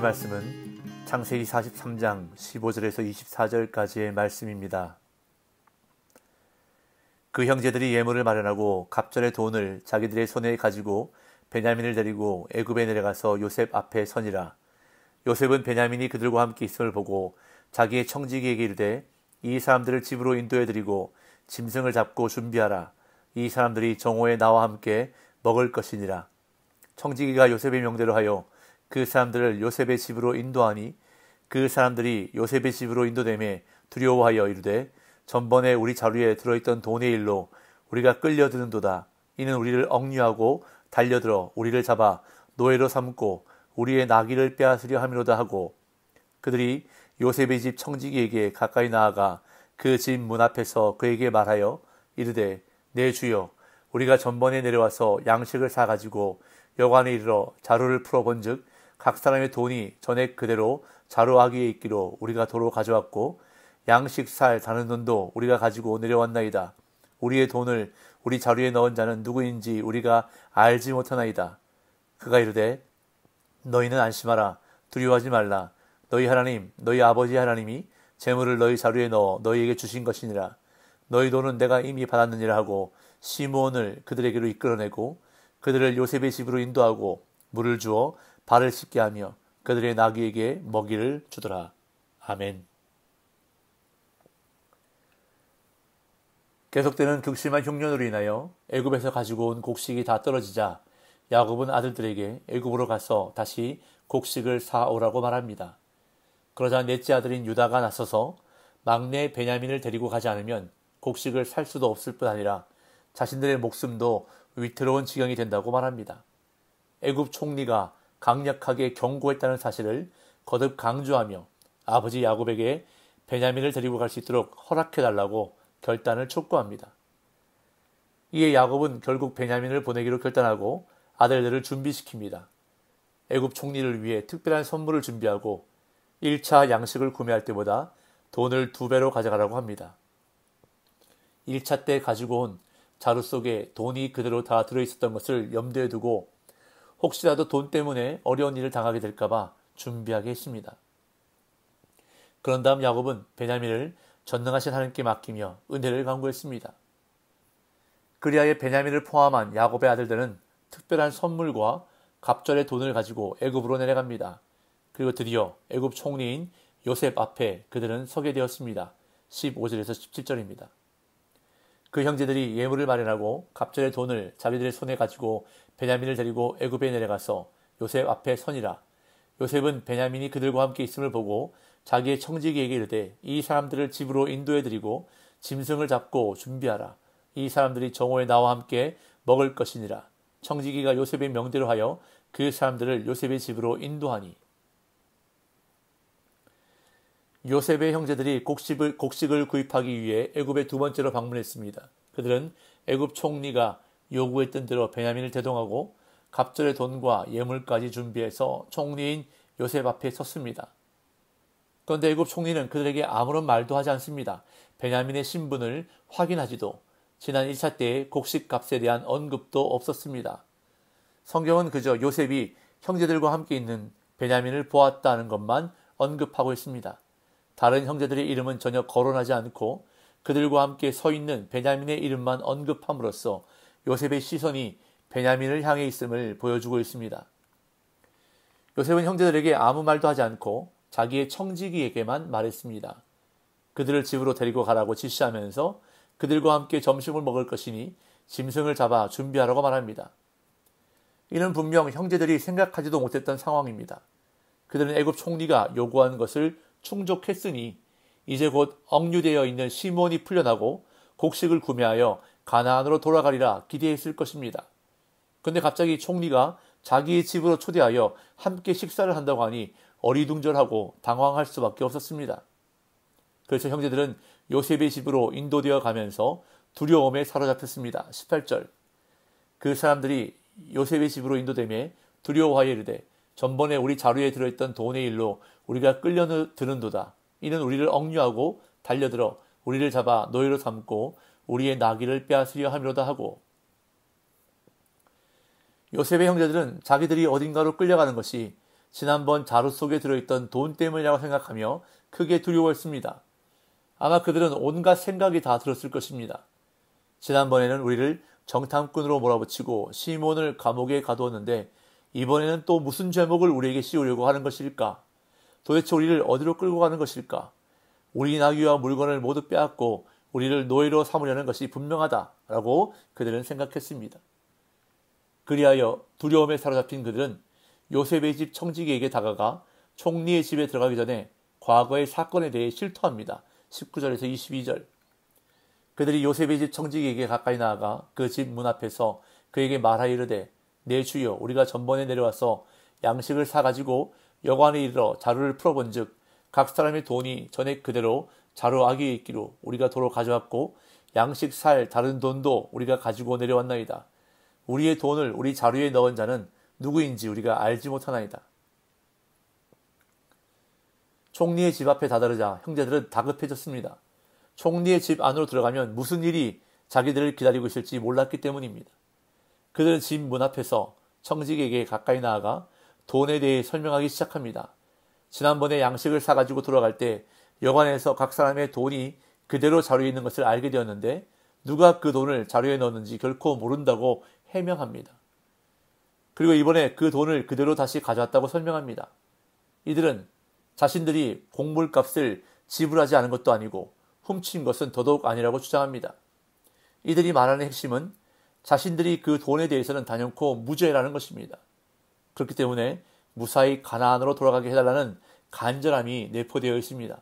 오늘의 말씀은 창세기 43장 15절에서 24절까지의 말씀입니다. 그 형제들이 예물을 마련하고 갑절의 돈을 자기들의 손에 가지고 베냐민을 데리고 애굽에 내려가서 요셉 앞에 서니라. 요셉은 베냐민이 그들과 함께 있음을 보고 자기의 청지기에게 이르되 이 사람들을 집으로 인도해드리고 짐승을 잡고 준비하라. 이 사람들이 정오에 나와 함께 먹을 것이니라. 청지기가 요셉의 명대로 하여 그 사람들을 요셉의 집으로 인도하니 그 사람들이 요셉의 집으로 인도되매 두려워하여 이르되 전번에 우리 자루에 들어있던 돈의 일로 우리가 끌려드는도다. 이는 우리를 억류하고 달려들어 우리를 잡아 노예로 삼고 우리의 나귀를 빼앗으려 함이로다 하고 그들이 요셉의 집 청지기에게 가까이 나아가 그 집 문 앞에서 그에게 말하여 이르되 내 주여 우리가 전번에 내려와서 양식을 사가지고 여관에 이르러 자루를 풀어본즉 각 사람의 돈이 전에 그대로 자루아귀에 있기로 우리가 도로 가져왔고 양식 살 다는 돈도 우리가 가지고 내려왔나이다. 우리의 돈을 우리 자루에 넣은 자는 누구인지 우리가 알지 못하나이다. 그가 이르되 너희는 안심하라. 두려워하지 말라. 너희 하나님 너희 아버지 하나님이 재물을 너희 자루에 넣어 너희에게 주신 것이니라. 너희 돈은 내가 이미 받았느니라 하고 시므온을 그들에게로 이끌어내고 그들을 요셉의 집으로 인도하고 물을 주어 발을 씻게 하며 그들의 나귀에게 먹이를 주더라. 아멘. 계속되는 극심한 흉년으로 인하여 애굽에서 가지고 온 곡식이 다 떨어지자 야곱은 아들들에게 애굽으로 가서 다시 곡식을 사오라고 말합니다. 그러자 넷째 아들인 유다가 나서서 막내 베냐민을 데리고 가지 않으면 곡식을 살 수도 없을 뿐 아니라 자신들의 목숨도 위태로운 지경이 된다고 말합니다. 애굽 총리가 강력하게 경고했다는 사실을 거듭 강조하며 아버지 야곱에게 베냐민을 데리고 갈 수 있도록 허락해달라고 결단을 촉구합니다. 이에 야곱은 결국 베냐민을 보내기로 결단하고 아들들을 준비시킵니다. 애굽 총리를 위해 특별한 선물을 준비하고 1차 양식을 구매할 때보다 돈을 2배로 가져가라고 합니다. 1차 때 가지고 온 자루 속에 돈이 그대로 다 들어있었던 것을 염두에 두고 혹시라도 돈 때문에 어려운 일을 당하게 될까봐 준비하게 했습니다. 그런 다음 야곱은 베냐민을 전능하신 하나님께 맡기며 은혜를 간구했습니다. 그리하여 베냐민을 포함한 야곱의 아들들은 특별한 선물과 갑절의 돈을 가지고 애굽으로 내려갑니다. 그리고 드디어 애굽 총리인 요셉 앞에 그들은 서게 되었습니다. 15절에서 17절입니다. 그 형제들이 예물을 마련하고 갑절의 돈을 자기들의 손에 가지고 베냐민을 데리고 애굽에 내려가서 요셉 앞에 서니라. 요셉은 베냐민이 그들과 함께 있음을 보고 자기의 청지기에게 이르되 이 사람들을 집으로 인도해드리고 짐승을 잡고 준비하라. 이 사람들이 정오에 나와 함께 먹을 것이니라. 청지기가 요셉의 명대로 하여 그 사람들을 요셉의 집으로 인도하니 요셉의 형제들이 곡식을 구입하기 위해 애굽에 두 번째로 방문했습니다. 그들은 애굽 총리가 요구했던 대로 베냐민을 대동하고 갑절의 돈과 예물까지 준비해서 총리인 요셉 앞에 섰습니다. 그런데 애굽 총리는 그들에게 아무런 말도 하지 않습니다. 베냐민의 신분을 확인하지도 지난 1차 때의 곡식값에 대한 언급도 없었습니다. 성경은 그저 요셉이 형제들과 함께 있는 베냐민을 보았다는 것만 언급하고 있습니다. 다른 형제들의 이름은 전혀 거론하지 않고 그들과 함께 서 있는 베냐민의 이름만 언급함으로써 요셉의 시선이 베냐민을 향해 있음을 보여주고 있습니다. 요셉은 형제들에게 아무 말도 하지 않고 자기의 청지기에게만 말했습니다. 그들을 집으로 데리고 가라고 지시하면서 그들과 함께 점심을 먹을 것이니 짐승을 잡아 준비하라고 말합니다. 이는 분명 형제들이 생각하지도 못했던 상황입니다. 그들은 애굽 총리가 요구한 것을 충족했으니 이제 곧 억류되어 있는 시몬이 풀려나고 곡식을 구매하여 가나안으로 돌아가리라 기대했을 것입니다. 그런데 갑자기 총리가 자기의 집으로 초대하여 함께 식사를 한다고 하니 어리둥절하고 당황할 수밖에 없었습니다. 그래서 형제들은 요셉의 집으로 인도되어 가면서 두려움에 사로잡혔습니다. 18절 그 사람들이 요셉의 집으로 인도되매 두려워하여 이르되 전번에 우리 자루에 들어있던 돈의 일로 우리가 끌려드는도다. 이는 우리를 억류하고 달려들어 우리를 잡아 노예로 삼고 우리의 나귀를 빼앗으려 함이로다 하고 요셉의 형제들은 자기들이 어딘가로 끌려가는 것이 지난번 자루 속에 들어있던 돈 때문이라고 생각하며 크게 두려워했습니다. 아마 그들은 온갖 생각이 다 들었을 것입니다. 지난번에는 우리를 정탐꾼으로 몰아붙이고 시몬을 감옥에 가두었는데 이번에는 또 무슨 죄목을 우리에게 씌우려고 하는 것일까? 도대체 우리를 어디로 끌고 가는 것일까? 우리 나귀와 물건을 모두 빼앗고 우리를 노예로 삼으려는 것이 분명하다라고 그들은 생각했습니다. 그리하여 두려움에 사로잡힌 그들은 요셉의 집 청지기에게 다가가 총리의 집에 들어가기 전에 과거의 사건에 대해 실토합니다. 19절에서 22절. 그들이 요셉의 집 청지기에게 가까이 나아가 그 집 문 앞에서 그에게 말하이르되 내 주여 우리가 전번에 내려와서 양식을 사가지고 여관에 이르러 자루를 풀어본즉 각 사람의 돈이 전에 그대로 자루 아귀에 있기로 우리가 도로 가져왔고 양식 살 다른 돈도 우리가 가지고 내려왔나이다. 우리의 돈을 우리 자루에 넣은 자는 누구인지 우리가 알지 못하나이다. 총리의 집 앞에 다다르자 형제들은 다급해졌습니다. 총리의 집 안으로 들어가면 무슨 일이 자기들을 기다리고 있을지 몰랐기 때문입니다. 그들은 집 문 앞에서 청지기에게 가까이 나아가 돈에 대해 설명하기 시작합니다. 지난번에 양식을 사가지고 돌아갈 때 여관에서 각 사람의 돈이 그대로 자루에 있는 것을 알게 되었는데 누가 그 돈을 자루에 넣었는지 결코 모른다고 해명합니다. 그리고 이번에 그 돈을 그대로 다시 가져왔다고 설명합니다. 이들은 자신들이 곡물값을 지불하지 않은 것도 아니고 훔친 것은 더더욱 아니라고 주장합니다. 이들이 말하는 핵심은 자신들이 그 돈에 대해서는 단연코 무죄라는 것입니다. 그렇기 때문에 무사히 가나안으로 돌아가게 해달라는 간절함이 내포되어 있습니다.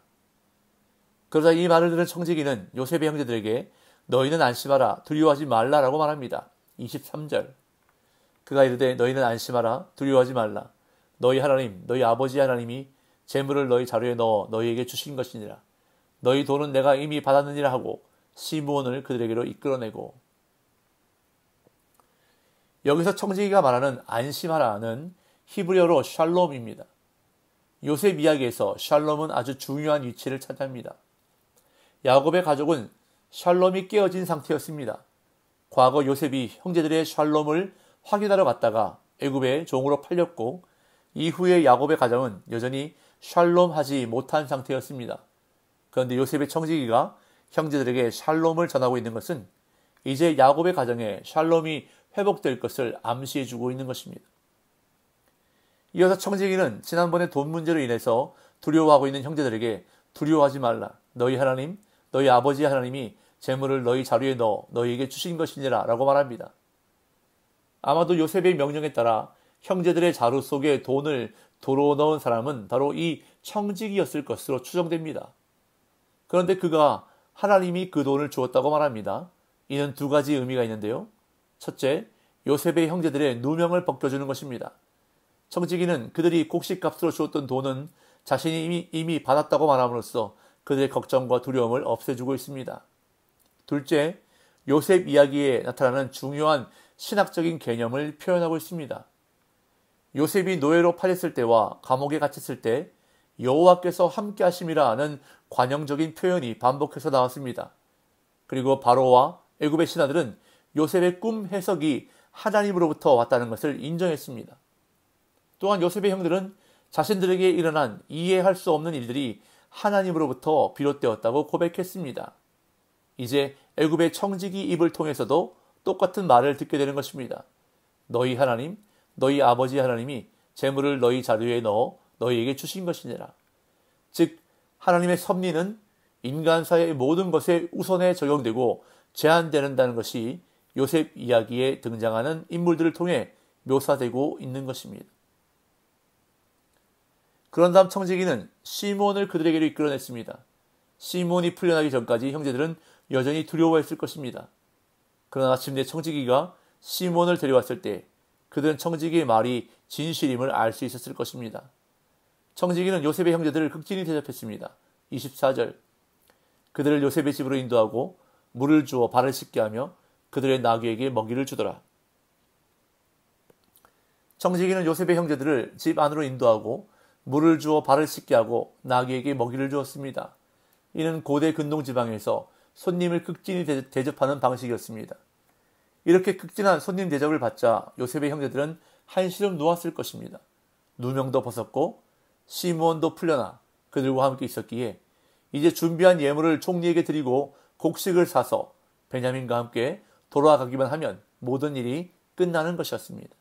그러자 이 말을 들은 청지기는 요셉의 형제들에게 너희는 안심하라 두려워하지 말라라고 말합니다. 23절. 그가 이르되 너희는 안심하라 두려워하지 말라. 너희 하나님 너희 아버지 하나님이 재물을 너희 자루에 넣어 너희에게 주신 것이니라. 너희 돈은 내가 이미 받았느니라 하고 시므온을 그들에게로 이끌어내고. 여기서 청지기가 말하는 안심하라는 히브리어로 샬롬입니다. 요셉 이야기에서 샬롬은 아주 중요한 위치를 차지합니다. 야곱의 가족은 샬롬이 깨어진 상태였습니다. 과거 요셉이 형제들의 샬롬을 확인하러 갔다가 애굽의 종으로 팔렸고 이후에 야곱의 가정은 여전히 샬롬하지 못한 상태였습니다. 그런데 요셉의 청지기가 형제들에게 샬롬을 전하고 있는 것은 이제 야곱의 가정에 샬롬이 회복될 것을 암시해주고 있는 것입니다. 이어서 청지기는 지난번에 돈 문제로 인해서 두려워하고 있는 형제들에게 두려워하지 말라. 너희 하나님, 너희 아버지 하나님이 재물을 너희 자루에 넣어 너희에게 주신 것이니라 라고 말합니다. 아마도 요셉의 명령에 따라 형제들의 자루 속에 돈을 도로 넣은 사람은 바로 이 청지기였을 것으로 추정됩니다. 그런데 그가 하나님이 그 돈을 주었다고 말합니다. 이는 두 가지 의미가 있는데요. 첫째, 요셉의 형제들의 누명을 벗겨주는 것입니다. 청지기는 그들이 곡식값으로 주었던 돈은 자신이 이미 받았다고 말함으로써 그들의 걱정과 두려움을 없애주고 있습니다. 둘째, 요셉 이야기에 나타나는 중요한 신학적인 개념을 표현하고 있습니다. 요셉이 노예로 팔렸을 때와 감옥에 갇혔을 때 여호와께서 함께 하심이라는 관용적인 표현이 반복해서 나왔습니다. 그리고 바로와 애굽의 신하들은 요셉의 꿈 해석이 하나님으로부터 왔다는 것을 인정했습니다. 또한 요셉의 형들은 자신들에게 일어난 이해할 수 없는 일들이 하나님으로부터 비롯되었다고 고백했습니다. 이제 애굽의 청지기 입을 통해서도 똑같은 말을 듣게 되는 것입니다. 너희 하나님, 너희 아버지 하나님이 재물을 너희 자루에 넣어 너희에게 주신 것이니라. 즉 하나님의 섭리는 인간사의 모든 것에 우선에 적용되고 제한되는다는 것이 요셉 이야기에 등장하는 인물들을 통해 묘사되고 있는 것입니다. 그런 다음 청지기는 시몬을 그들에게로 이끌어냈습니다. 시몬이 풀려나기 전까지 형제들은 여전히 두려워했을 것입니다. 그러나 마침내 청지기가 시몬을 데려왔을 때 그들은 청지기의 말이 진실임을 알 수 있었을 것입니다. 청지기는 요셉의 형제들을 극진히 대접했습니다. 24절. 그들을 요셉의 집으로 인도하고 물을 주어 발을 씻게 하며 그들의 나귀에게 먹이를 주더라. 청지기는 요셉의 형제들을 집 안으로 인도하고 물을 주어 발을 씻게 하고 나귀에게 먹이를 주었습니다. 이는 고대 근동지방에서 손님을 극진히 대접하는 방식이었습니다. 이렇게 극진한 손님 대접을 받자 요셉의 형제들은 한시름 놓았을 것입니다. 누명도 벗었고 시므온도 풀려나 그들과 함께 있었기에 이제 준비한 예물을 총리에게 드리고 곡식을 사서 베냐민과 함께 돌아가기만 하면 모든 일이 끝나는 것이었습니다.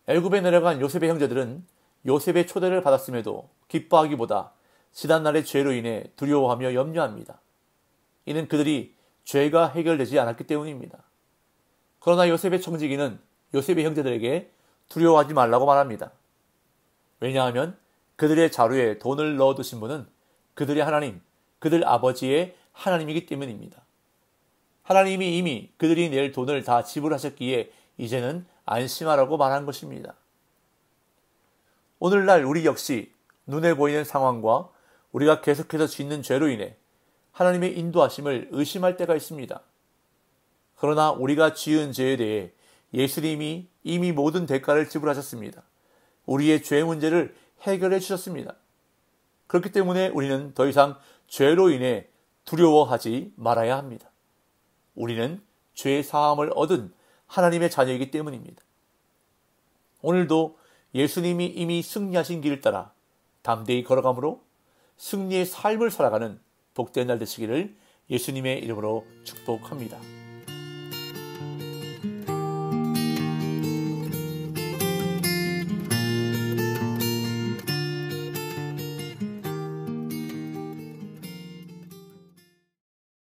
애굽에 내려간 요셉의 형제들은 요셉의 초대를 받았음에도 기뻐하기보다 지난날의 죄로 인해 두려워하며 염려합니다. 이는 그들이 죄가 해결되지 않았기 때문입니다. 그러나 요셉의 청지기는 요셉의 형제들에게 두려워하지 말라고 말합니다. 왜냐하면 그들의 자루에 돈을 넣어두신 분은 그들의 하나님, 그들 아버지의 하나님이기 때문입니다. 하나님이 이미 그들이 낼 돈을 다 지불하셨기에 이제는 안심하라고 말한 것입니다. 오늘날 우리 역시 눈에 보이는 상황과 우리가 계속해서 짓는 죄로 인해 하나님의 인도하심을 의심할 때가 있습니다. 그러나 우리가 지은 죄에 대해 예수님이 이미 모든 대가를 지불하셨습니다. 우리의 죄 문제를 해결해 주셨습니다. 그렇기 때문에 우리는 더 이상 죄로 인해 두려워하지 말아야 합니다. 우리는 죄 사함을 얻은 하나님의 자녀이기 때문입니다. 오늘도 예수님이 이미 승리하신 길을 따라 담대히 걸어가므로 승리의 삶을 살아가는 복된 날 되시기를 예수님의 이름으로 축복합니다.